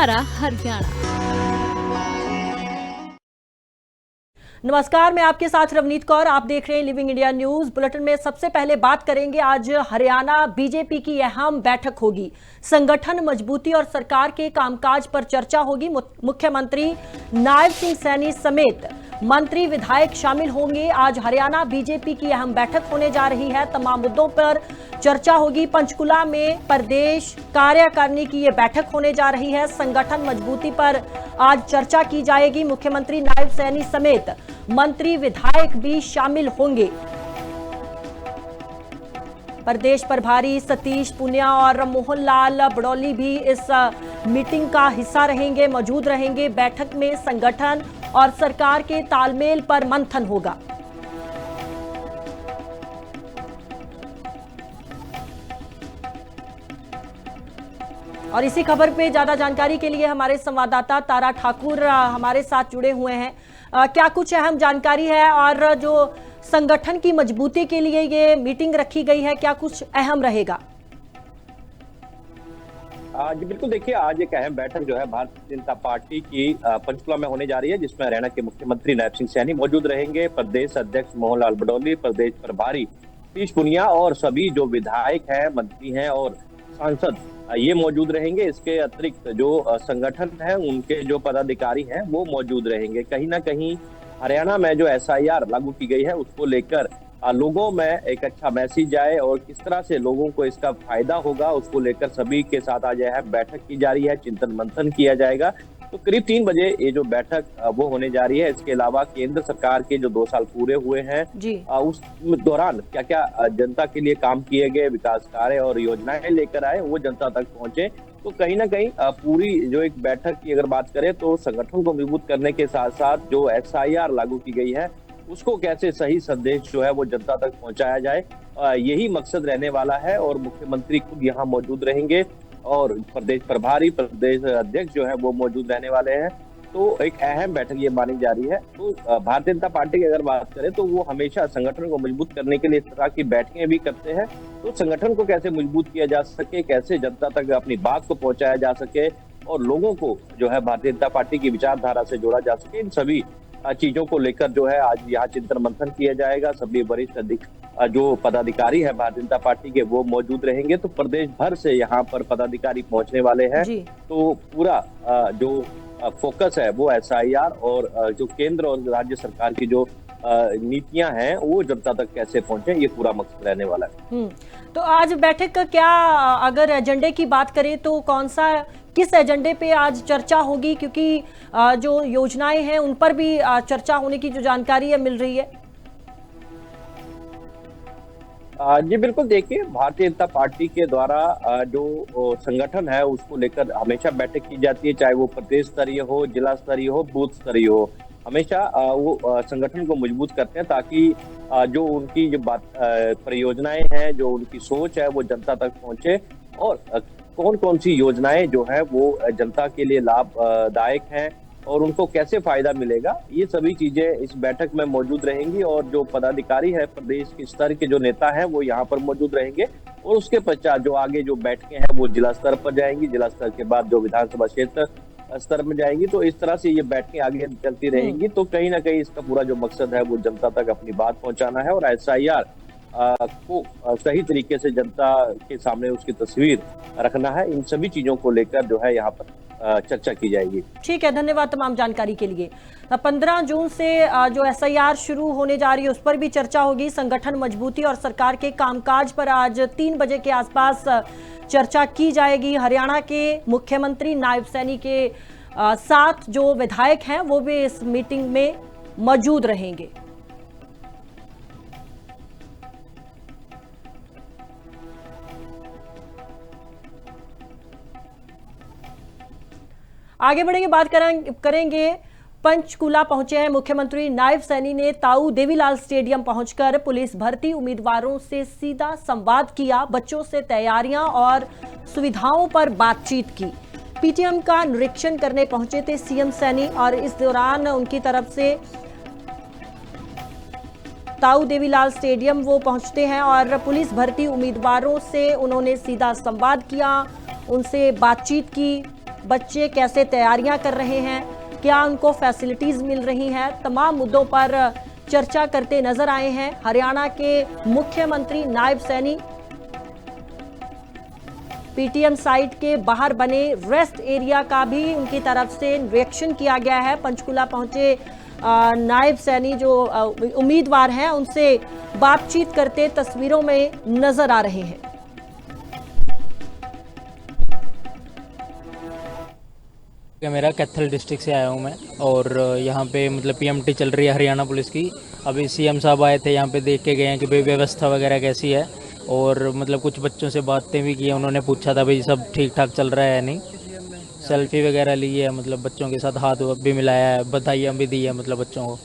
प्यारा हरियाणा। नमस्कार, मैं आपके साथ रवनीत कौर। आप देख रहे हैं लिविंग इंडिया न्यूज। बुलेटिन में सबसे पहले बात करेंगे, आज हरियाणा बीजेपी की अहम बैठक होगी। संगठन मजबूती और सरकार के कामकाज पर चर्चा होगी। मुख्यमंत्री नायब सिंह सैनी समेत मंत्री विधायक शामिल होंगे। आज हरियाणा बीजेपी की अहम बैठक होने जा रही है। तमाम मुद्दों पर चर्चा होगी। पंचकुला में प्रदेश कार्यकारिणी की यह बैठक होने जा रही है। संगठन मजबूती पर आज चर्चा की जाएगी। मुख्यमंत्री नायब सैनी समेत मंत्री विधायक भी शामिल होंगे। प्रदेश प्रभारी सतीश पुनिया और मोहनलाल बड़ौली भी इस मीटिंग का हिस्सा रहेंगे, मौजूद रहेंगे। बैठक में संगठन और सरकार के तालमेल पर मंथन होगा। और इसी खबर पे ज्यादा जानकारी के लिए हमारे संवाददाता तारा ठाकुर हमारे साथ जुड़े हुए हैं। क्या कुछ अहम जानकारी है और जो संगठन की मजबूती के लिए ये मीटिंग रखी गई है, क्या कुछ अहम रहेगा? जी बिल्कुल, देखिए आज एक अहम बैठक जो है भारतीय जनता पार्टी की पंचकुला में होने जा रही है, जिसमें हरियाणा के मुख्यमंत्री नायब सिंह सैनी मौजूद रहेंगे। प्रदेश अध्यक्ष मोहनलाल बड़ौली, प्रदेश प्रभारी सतीश पुनिया और सभी जो विधायक हैं, मंत्री हैं और सांसद ये मौजूद रहेंगे। इसके अतिरिक्त जो संगठन है, उनके जो पदाधिकारी हैं वो मौजूद रहेंगे। कहीं ना कहीं हरियाणा में जो SIR लागू की गई है उसको लेकर लोगों में एक अच्छा मैसेज जाए और किस तरह से लोगों को इसका फायदा होगा, उसको लेकर सभी के साथ आज यह बैठक की जा रही है, चिंतन मंथन किया जाएगा। तो करीब 3 बजे ये जो बैठक वो होने जा रही है। इसके अलावा केंद्र सरकार के जो 2 साल पूरे हुए हैं उस दौरान क्या क्या जनता के लिए काम किए गए, विकास कार्य और योजनाएं लेकर आए, वो जनता तक पहुंचे। तो कहीं ना कहीं पूरी जो एक बैठक की अगर बात करें तो संगठन को मजबूत करने के साथ साथ जो SIR लागू की गई है उसको कैसे सही संदेश जो है वो जनता तक पहुंचाया जाए, यही मकसद रहने वाला है। और मुख्यमंत्री खुद यहाँ मौजूद रहेंगे और प्रदेश प्रभारी, प्रदेश अध्यक्ष जो है वो मौजूद रहने वाले हैं। तो एक अहम बैठक ये मानी जा रही है। तो भारतीय जनता पार्टी की अगर बात करें तो वो हमेशा संगठन को मजबूत करने के लिए इस तरह की बैठकें भी करते हैं। तो संगठन को कैसे मजबूत किया जा सके, कैसे जनता तक अपनी बात को पहुंचाया जा सके और लोगों को जो है भारतीय जनता पार्टी की विचारधारा से जोड़ा जा सके, इन सभी चीजों को लेकर जो है आज यहाँ चिंतन मंथन किया जाएगा। सभी वरिष्ठ जो पदाधिकारी है भारतीय जनता पार्टी के वो मौजूद रहेंगे। तो प्रदेश भर से यहाँ पर पदाधिकारी पहुंचने वाले हैं। तो पूरा जो फोकस है वो SIR और जो केंद्र और राज्य सरकार की जो नीतियां हैं वो जनता तक कैसे पहुंचे, ये पूरा मकसद रहने वाला है। तो आज बैठक का क्या, अगर एजेंडे की बात करें तो किस एजेंडे पे आज चर्चा होगी? क्योंकि जो योजनाएं हैं उन पर भी चर्चा होने की जो जानकारी है मिल रही है। जी बिल्कुल, देखिए भारतीय जनता पार्टी के द्वारा जो संगठन है उसको लेकर हमेशा बैठक की जाती है, चाहे वो प्रदेश स्तरीय हो, जिला स्तरीय हो, बूथ स्तरीय हो। हमेशा वो संगठन को मजबूत करते हैं ताकि जो उनकी जो परियोजनाएं हैं, जो उनकी सोच है वो जनता तक पहुंचे और कौन कौन सी योजनाएं जो है वो जनता के लिए लाभदायक हैं और उनको कैसे फायदा मिलेगा, ये सभी चीजें इस बैठक में मौजूद रहेंगी। और जो पदाधिकारी है, प्रदेश के स्तर के जो नेता हैं वो यहाँ पर मौजूद रहेंगे और उसके पश्चात जो आगे जो बैठकें हैं वो जिला स्तर पर जाएंगी, जिला स्तर के बाद जो विधानसभा क्षेत्र स्तर में जाएंगी। तो इस तरह से ये बैठकें आगे चलती रहेंगी। तो कहीं ना कहीं इसका पूरा जो मकसद है वो जनता तक अपनी बात पहुंचाना है और SIR को सही तरीके से जनता के सामने उसकी तस्वीर रखना है। इन सभी चीजों को लेकर जो है यहाँ पर चर्चा की जाएगी। ठीक है, धन्यवाद तमाम जानकारी के लिए। 15 जून से जो SIR शुरू होने जा रही है उस पर भी चर्चा होगी। संगठन मजबूती और सरकार के कामकाज पर आज 3 बजे के आसपास चर्चा की जाएगी। हरियाणा के मुख्यमंत्री नायब सैनी के साथ जो विधायक हैं वो भी इस मीटिंग में मौजूद रहेंगे। आगे बढ़ेंगे, बात करेंगे। पंचकुला पहुंचे हैं मुख्यमंत्री नायब सैनी ने ताऊ देवीलाल स्टेडियम पहुंचकर पुलिस भर्ती उम्मीदवारों से सीधा संवाद किया। बच्चों से तैयारियां और सुविधाओं पर बातचीत की। PTM का निरीक्षण करने पहुंचे थे CM सैनी और इस दौरान उनकी तरफ से ताऊ देवीलाल स्टेडियम वो पहुंचते हैं और पुलिस भर्ती उम्मीदवारों से उन्होंने सीधा संवाद किया, उनसे बातचीत की। बच्चे कैसे तैयारियां कर रहे हैं, क्या उनको फैसिलिटीज मिल रही हैं, तमाम मुद्दों पर चर्चा करते नजर आए हैं हरियाणा के मुख्यमंत्री नायब सैनी। पीटीएम साइट के बाहर बने रेस्ट एरिया का भी उनकी तरफ से निरीक्षण किया गया है। पंचकुला पहुंचे नायब सैनी जो उम्मीदवार हैं उनसे बातचीत करते तस्वीरों में नजर आ रहे हैं। मेरा कैथल डिस्ट्रिक्ट से आया हूँ मैं, और यहाँ पे मतलब पीएमटी चल रही है हरियाणा पुलिस की। अभी सीएम साहब आए थे, यहाँ पे देख के गए हैं कि भाई व्यवस्था वगैरह कैसी है, और मतलब कुछ बच्चों से बातें भी की हैं। उन्होंने पूछा था भाई सब ठीक ठाक चल रहा है या नहीं। सेल्फी वगैरह ली है, मतलब बच्चों के साथ हाथ भी मिलाया है, बधाइयाँ भी दी है मतलब बच्चों को।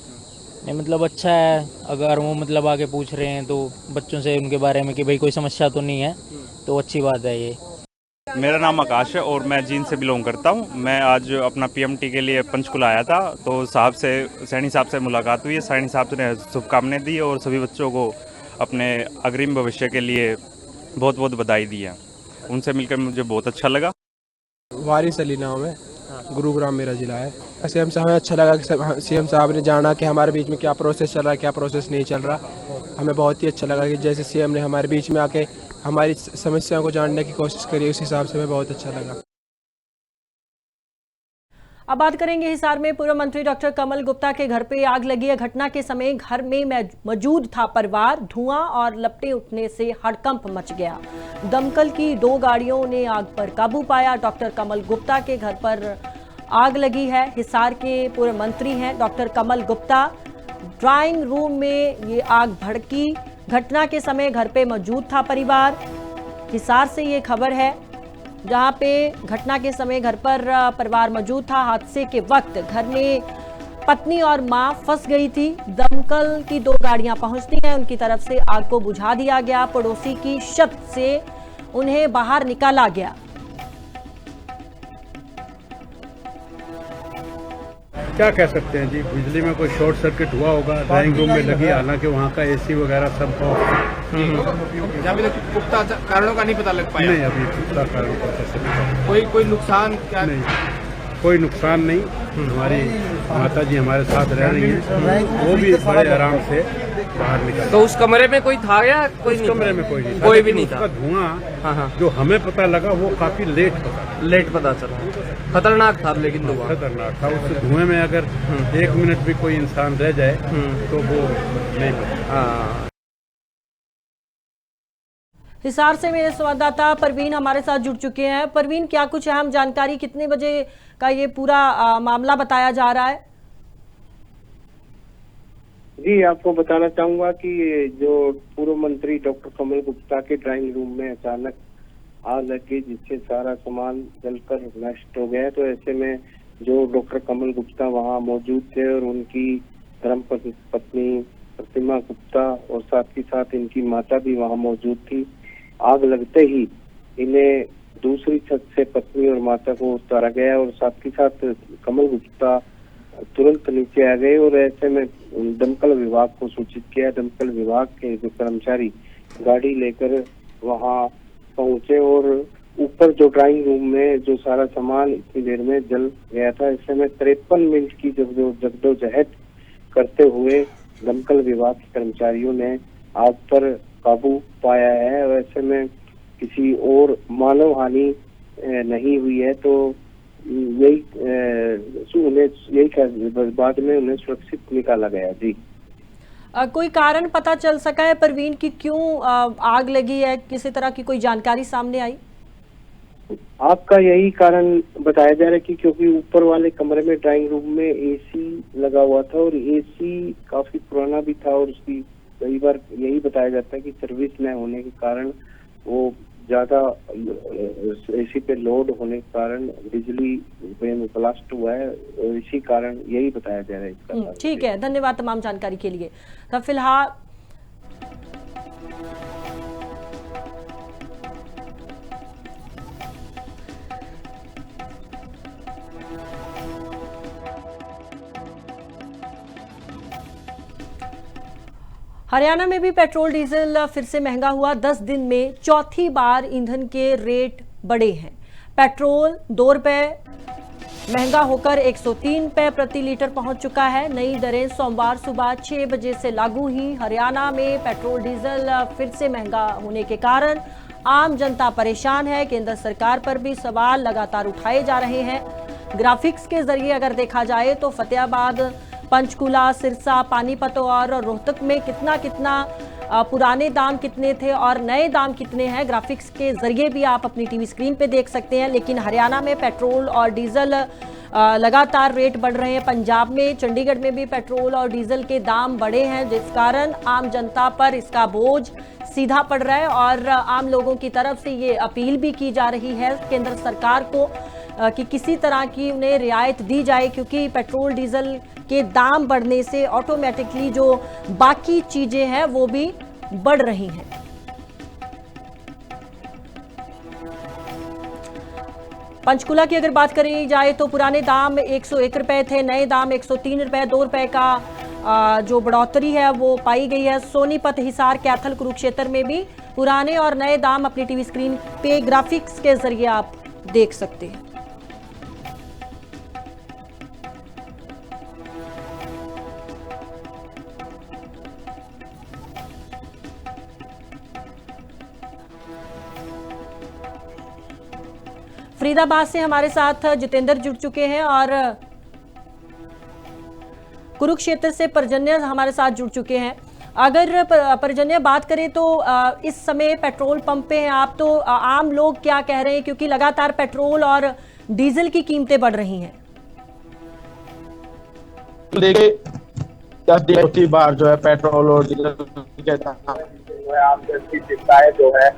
नहीं मतलब अच्छा है, अगर वो मतलब आगे पूछ रहे हैं तो बच्चों से उनके बारे में कि भाई कोई समस्या तो नहीं है, तो अच्छी बात है ये। मेरा नाम आकाश है और मैं जींद से बिलोंग करता हूँ। मैं आज अपना पीएमटी के लिए पंचकुला आया था, तो सैनी साहब से मुलाकात हुई है। सैनी साहब ने शुभकामनाएं दी और सभी बच्चों को अपने अग्रिम भविष्य के लिए बहुत बहुत बधाई दी है। उनसे मिलकर मुझे बहुत अच्छा लगा। वारिस अली नाम है, गुरुग्राम मेरा जिला है। सीएम साहब हमें अच्छा लगा कि सीएम साहब ने जाना कि हमारे बीच में क्या प्रोसेस चल रहा है, क्या प्रोसेस नहीं चल रहा। हमें बहुत ही अच्छा लगा कि जैसे सीएम ने हमारे बीच में आके हमारी समस्याओं को जानने की कोशिश करी, उस हिसाब से हमें बहुत अच्छा लगा। अब बात करेंगे हिसार में पूर्व मंत्री डॉक्टर कमल गुप्ता के घर पे आग लगी है। घटना के समय घर में मौजूद था परिवार। धुआं और लपटें उठने से हड़कंप मच गया। दमकल की 2 गाड़ियों ने आग पर काबू पाया। डॉक्टर कमल गुप्ता के घर पर आग लगी है। हिसार के पूर्व मंत्री हैं डॉक्टर कमल गुप्ता। ड्राइंग रूम में ये आग भड़की। घटना के समय घर पे मौजूद था परिवार। हिसार से ये खबर है, जहां पे घटना के समय घर पर परिवार मौजूद था। हादसे के वक्त घर में पत्नी और मां फंस गई थी। दमकल की 2 गाड़ियां पहुंचती हैं, उनकी तरफ से आग को बुझा दिया गया। पड़ोसी की छत से उन्हें बाहर निकाला गया। क्या कह सकते हैं जी, बिजली में कोई शॉर्ट सर्किट हुआ होगा। ड्राइंग रूम में लगी, हालांकि वहाँ का एसी वगैरह सब अभी तक पुख्ता कारणों का नहीं पता लग पाया। नहीं, अभी पुख्ता कारणों का कैसे पता? कोई नुकसान क्या? नहीं, कोई नुकसान नहीं। हमारी माता जी हमारे साथ रह रही हैं, वो भी बड़े आराम से बाहर निकल। तो उस कमरे में कोई था या कोई? उस कमरे में कोई नहीं था, कोई भी नहीं था। उसका धुआं जो हमें पता लगा वो काफी लेट पता चला। खतरनाक था, लेकिन धुआं खतरनाक था। उस धुएं में अगर 1 मिनट भी कोई इंसान रह जाए तो वो नहीं बचा। हिसार से मेरे संवाददाता परवीन हमारे साथ जुड़ चुके हैं। परवीन, क्या कुछ अहम जानकारी, कितने बजे का ये पूरा मामला बताया जा रहा है? जी, आपको बताना चाहूंगा कि जो पूर्व मंत्री डॉक्टर कमल गुप्ता के ड्राइंग रूम में अचानक आग लग गई, जिससे सारा सामान जलकर नष्ट हो गया। तो ऐसे में जो डॉक्टर कमल गुप्ता वहां मौजूद थे और उनकी धर्मपत्नी प्रतिमा गुप्ता और साथ ही साथ इनकी माता भी वहां मौजूद थी। आग लगते ही इन्हें दूसरी छत से पत्नी और माता को उतारा गया और साथ ही साथ कमल गुप्ता तुरंत नीचे आ गए और ऐसे में दमकल विभाग को सूचित किया। दमकल विभाग के जो कर्मचारी गाड़ी लेकर वहां पहुंचे और ऊपर जो ड्राइंग रूम में जो सारा सामान इतनी देर में जल गया था। ऐसे में 53 मिनट की जद्दोजहद करते हुए दमकल विभाग के कर्मचारियों ने आग पर काबू पाया है। और ऐसे में किसी और मानव हानि नहीं हुई है। तो बाद में उन्हें सुरक्षित निकाला गया। जी, कोई कारण पता चल सका है परवीन कि क्यों आग लगी है? किसी तरह की कोई जानकारी सामने आई? आग का यही कारण बताया जा रहा है कि क्योंकि ऊपर वाले कमरे में ड्राइंग रूम में एसी लगा हुआ था और एसी काफी पुराना भी था और उसकी कई बार यही बताया जाता है कि सर्विस न होने के कारण वो ज्यादा एसी पे लोड होने के कारण बिजली में ब्लास्ट हुआ है। इसी कारण यही बताया जा रहा है इसका। ठीक है, धन्यवाद तमाम जानकारी के लिए। तब फिलहाल हरियाणा में भी पेट्रोल डीजल फिर से महंगा हुआ। 10 दिन में चौथी बार ईंधन के रेट बढ़े हैं। पेट्रोल 2 रुपए महंगा होकर 103 रुपए प्रति लीटर पहुंच चुका है। नई दरें सोमवार सुबह 6 बजे से लागू हुई। हरियाणा में पेट्रोल डीजल फिर से महंगा होने के कारण आम जनता परेशान है। केंद्र सरकार पर भी सवाल लगातार उठाए जा रहे हैं। ग्राफिक्स के जरिए अगर देखा जाए तो फतेहाबाद, पंचकुला, सिरसा, पानीपत और रोहतक में कितना पुराने दाम कितने थे और नए दाम कितने हैं, ग्राफिक्स के जरिए भी आप अपनी टीवी स्क्रीन पे देख सकते हैं। लेकिन हरियाणा में पेट्रोल और डीजल लगातार रेट बढ़ रहे हैं। पंजाब में, चंडीगढ़ में भी पेट्रोल और डीजल के दाम बढ़े हैं, जिस कारण आम जनता पर इसका बोझ सीधा पड़ रहा है। और आम लोगों की तरफ से ये अपील भी की जा रही है केंद्र सरकार को कि किसी तरह की उन्हें रियायत दी जाए, क्योंकि पेट्रोल डीजल के दाम बढ़ने से ऑटोमेटिकली जो बाकी चीजें हैं वो भी बढ़ रही हैं। पंचकुला की अगर बात करी जाए तो पुराने दाम 101 रुपए थे, नए दाम 103 रुपए, 2 रुपए का जो बढ़ोतरी है वो पाई गई है। सोनीपत, हिसार, कैथल, कुरुक्षेत्र में भी पुराने और नए दाम अपनी टीवी स्क्रीन पे ग्राफिक्स के जरिए आप देख सकते हैं। फरीदाबाद से हमारे साथ जितेंद्र जुड़ चुके हैं और कुरुक्षेत्र से परजन्य हमारे साथ जुड़ चुके हैं। अगर परजन्य बात करें तो इस समय पेट्रोल पंप पे हैं आप, तो आम लोग क्या कह रहे हैं, क्योंकि लगातार पेट्रोल और डीजल की कीमतें बढ़ रही हैं। देखिए बार जो है पेट्रोल और डीजल के दाम जो है आम जन की चिंताएं जो है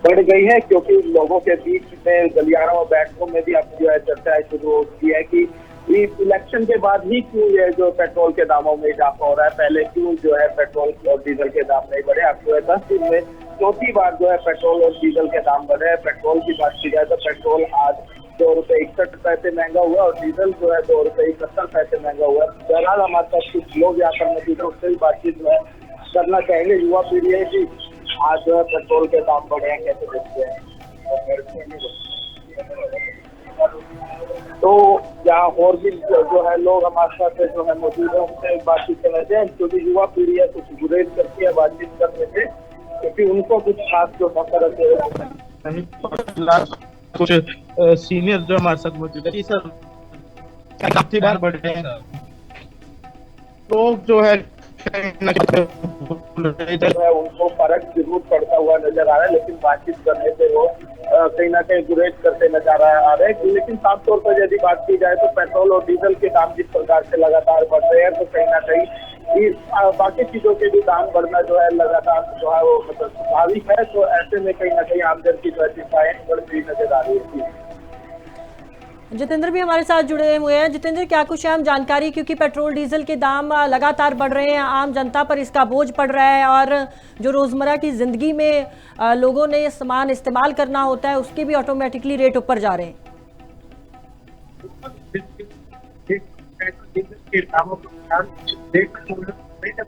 बढ़ गई है, क्योंकि लोगों के बीच में गलियारों और बैठकों में भी अब जो है चर्चा शुरू हो गई है कि इलेक्शन के बाद ही क्यों ये जो पेट्रोल के दामों में इजाफा हो रहा है, पहले क्यों जो है पेट्रोल और डीजल के दाम नहीं बढ़े। अब जो है 10 दिन में चौथी बार जो है पेट्रोल और डीजल के दाम बढ़े हैं। पेट्रोल की बात की जाए तो पेट्रोल आज 2 रुपए 61 पैसे महंगा हुआ और डीजल जो है 2 रुपए 71 पैसे महंगा हुआ। बहरहाल हमारे साथ कुछ लोग यहाँ पर मौजूद है, उससे भी बातचीत जो है करना चाहेंगे। युवा पीढ़ी है कि आज जो है पेट्रोल के दाम बढ़े हैं, कैसे देखते हैं। तो यहाँ और भी जो है लोग हमारे साथ जो है मौजूद है, उनसे बातचीत करना चाहें, क्योंकि युवा पीढ़ी है कुछ गुरेज करती है बातचीत करने से, क्योंकि उनको कुछ खास जो नहीं कुछ सीनियर जो हमारे साथ मौजूद है। सर काफी बार बढ़ रहे हैं लोग जो है उनको फर्क जरूर पड़ता हुआ नजर आ रहा है, लेकिन बातचीत करने से वो कहीं ना कहीं गुरेज करते नजर आ रहे हैं। लेकिन साफ तौर पर यदि बात की जाए तो पेट्रोल और डीजल के दाम जिस प्रकार से लगातार बढ़ रहे हैं, तो कहीं ना कहीं बाकी चीजों के भी दाम बढ़ना जो है लगातार जो है वो मतलब स्वाभाविक है। तो ऐसे में कहीं ना कहीं आमदनी की जो है चिंताएं बढ़ती नजर आ रही है। जितेंद्र भी हमारे साथ जुड़े हुए हैं। जितेंद्र, क्या कुछ अहम जानकारी, क्योंकि पेट्रोल डीजल के दाम लगातार बढ़ रहे हैं, आम जनता पर इसका बोझ पड़ रहा है और जो रोजमर्रा की जिंदगी में लोगों ने सामान इस्तेमाल करना होता है उसके भी ऑटोमेटिकली रेट ऊपर जा रहे हैं।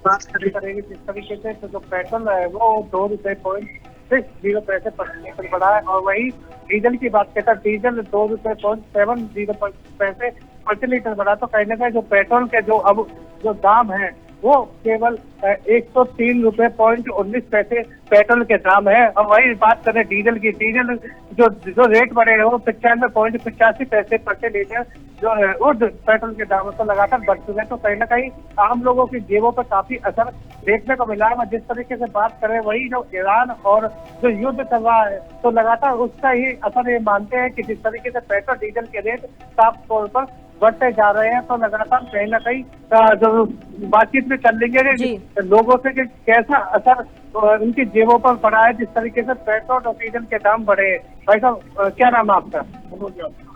बात करेंगे जिस तरीके से तो जो पेट्रोल है वो 2 रुपए 0 पैसे प्रति लीटर बढ़ा है, और वही डीजल की बात करता है डीजल 2 रुपए 70 पैसे प्रति लीटर बढ़ा। तो कहीं ना कहीं जो पेट्रोल के जो अब जो दाम है वो केवल 103 रुपए 19 पैसे पेट्रोल के दाम है। और वही बात करें डीजल की, डीजल जो रेट बढ़े हैं वो 95.85 पैसे प्रति लीटर जो है वो पेट्रोल के दामों तो लगातार बढ़ चुके हैं। तो कहीं ना कहीं आम लोगों की जेबों पर काफी असर देखने को मिला है। जिस तरीके से बात करें वही जो ईरान और जो युद्ध चल रहा है तो लगातार उसका ही असर ये मानते हैं कि जिस तरीके से पेट्रोल डीजल के रेट साफ तौर पर बढ़ते जा रहे हैं, तो लगातार कहीं ना कहीं जो बातचीत में कर लेंगे लोगों से कि कैसा असर उनकी जेबों पर पड़ा है जिस तरीके से पेट्रोल और डीजल के दाम बढ़े। भाई साहब, क्या नाम है आपका?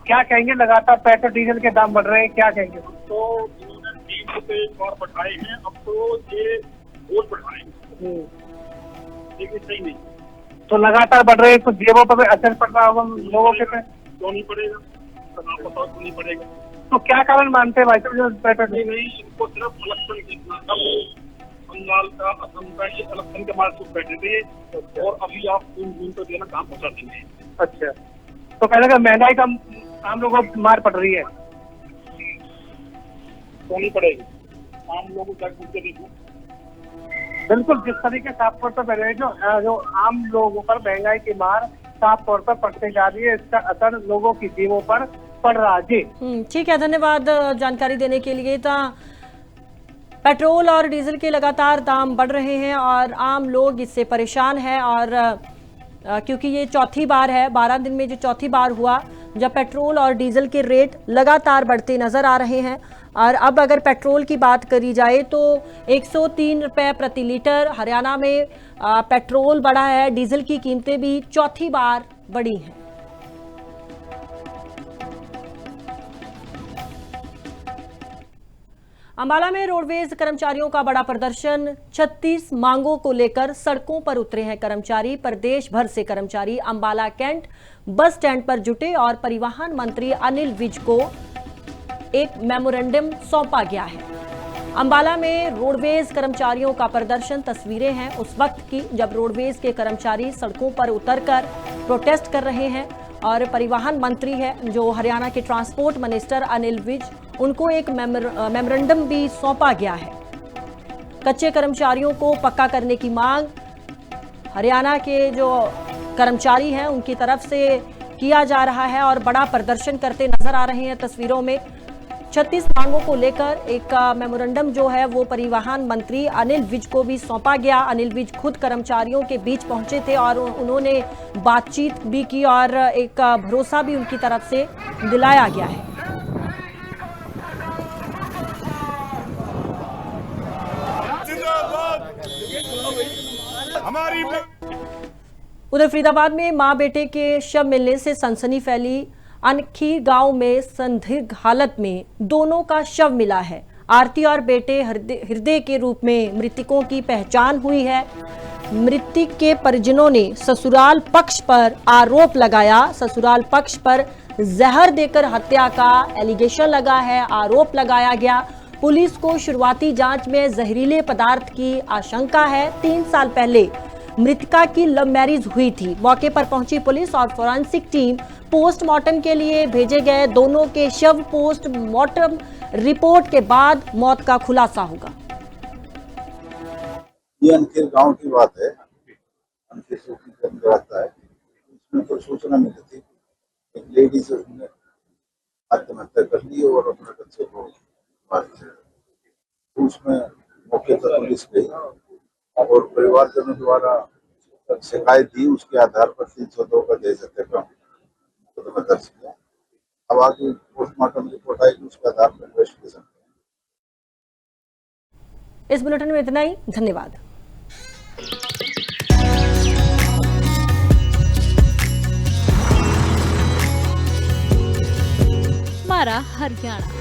क्या कहेंगे, लगातार पेट्रोल डीजल के दाम बढ़ रहे हैं, क्या कहेंगे? तो इन्होंने 3 रुपए और बढ़ाए हैं, अब तो ये और बढ़ाएंगे, लेकिन सही नहीं। तो लगातार बढ़ रहे हैं तो जेबों पर असर पड़ रहा होगा लोगों के पे? क्यों नहीं पड़ेगा, आप बताओ क्यों नहीं पड़ेगा? तो क्या कारण मानते हैं भाई साहब जो पेट्रोल नहीं, इनको सिर्फ इलेक्शन देखना था। बंगाल का, असम का ये इलेक्शन के बाद बैठे थे और अभी आप 3 जून को देना काम पहुँचा देंगे। अच्छा, तो कहने का महंगाई का आम लोगों को मार पड़ रही है। होनी पड़ेगी आम लोगों को। बिल्कुल, जिस तरीके साफ तौर पर जो आम लोगों पर महंगाई की मार साफ तौर पर पड़ते जा रही है, इसका असर लोगों की जेबों पर पड़ रहा है। जी ठीक है, धन्यवाद जानकारी देने के लिए। पेट्रोल और डीजल के लगातार दाम बढ़ रहे हैं और आम लोग इससे परेशान हैं और क्योंकि ये चौथी बार है, 12 दिन में जो चौथी बार हुआ जब पेट्रोल और डीजल के रेट लगातार बढ़ते नजर आ रहे हैं। और अब अगर पेट्रोल की बात करी जाए तो 103 रुपये प्रति लीटर हरियाणा में पेट्रोल बढ़ा है, डीजल की कीमतें भी चौथी बार बढ़ी हैं। अंबाला में रोडवेज कर्मचारियों का बड़ा प्रदर्शन, 36 मांगों को लेकर सड़कों पर उतरे हैं कर्मचारी। प्रदेश भर से कर्मचारी अंबाला कैंट बस स्टैंड पर जुटे और परिवहन मंत्री अनिल विज को एक मेमोरेंडम सौंपा गया है। अंबाला में रोडवेज कर्मचारियों का प्रदर्शन, तस्वीरें हैं उस वक्त की जब रोडवेज के कर्मचारी सड़कों पर उतरकर प्रोटेस्ट कर रहे हैं और परिवहन मंत्री है जो हरियाणा के ट्रांसपोर्ट मिनिस्टर अनिल विज, उनको एक मेमोरेंडम भी सौंपा गया है। कच्चे कर्मचारियों को पक्का करने की मांग हरियाणा के जो कर्मचारी हैं उनकी तरफ से किया जा रहा है और बड़ा प्रदर्शन करते नजर आ रहे हैं तस्वीरों में। 36 मांगों को लेकर एक मेमोरेंडम जो है वो परिवहन मंत्री अनिल विज को भी सौंपा गया। अनिल विज खुद कर्मचारियों के बीच पहुंचे थे और उन्होंने बातचीत भी की और एक भरोसा भी उनकी तरफ से दिलाया गया है। उधर फरीदाबाद में मां बेटे के शव मिलने से सनसनी फैली। अनखीर गांव में संदिग्ध हालत में दोनों का शव मिला है। आरती और बेटे हृदय के रूप में मृतकों की पहचान हुई है। मृतक के परिजनों ने ससुराल पक्ष पर आरोप लगाया। ससुराल पक्ष पर जहर देकर हत्या का एलिगेशन लगा है, आरोप लगाया गया। पुलिस को शुरुआती जांच में जहरीले पदार्थ की आशंका है। 3 साल पहले मृतका की लव मैरिज हुई थी। मौके पर पहुंची पुलिस और फोरेंसिक टीम पोस्टमार्टम के लिए भेजे गए। दोनों के शव पोस्टमार्टम रिपोर्ट के बाद मौत का खुलासा होगा। ये अनखीर गांव की बात है। अनखीर के अंदर आता है। उसमें कोई सूचना मिली थी, एक लेडी से उसने आत्महत्या कर ली और अपने बच्चे को मार दिया। उसमें मौके पर पुलिस गई और परिवारजनों द्वारा शिकायत दी, उसके आधार पर 302 का दहेज हत्या मुकदमा दर्ज किया। अब आगे पोस्टमार्टम रिपोर्ट आएगी, उसके आधार पर इन्वेस्टिगेशन। इस बुलेटिन में इतना ही, धन्यवाद। हमारा हरियाणा।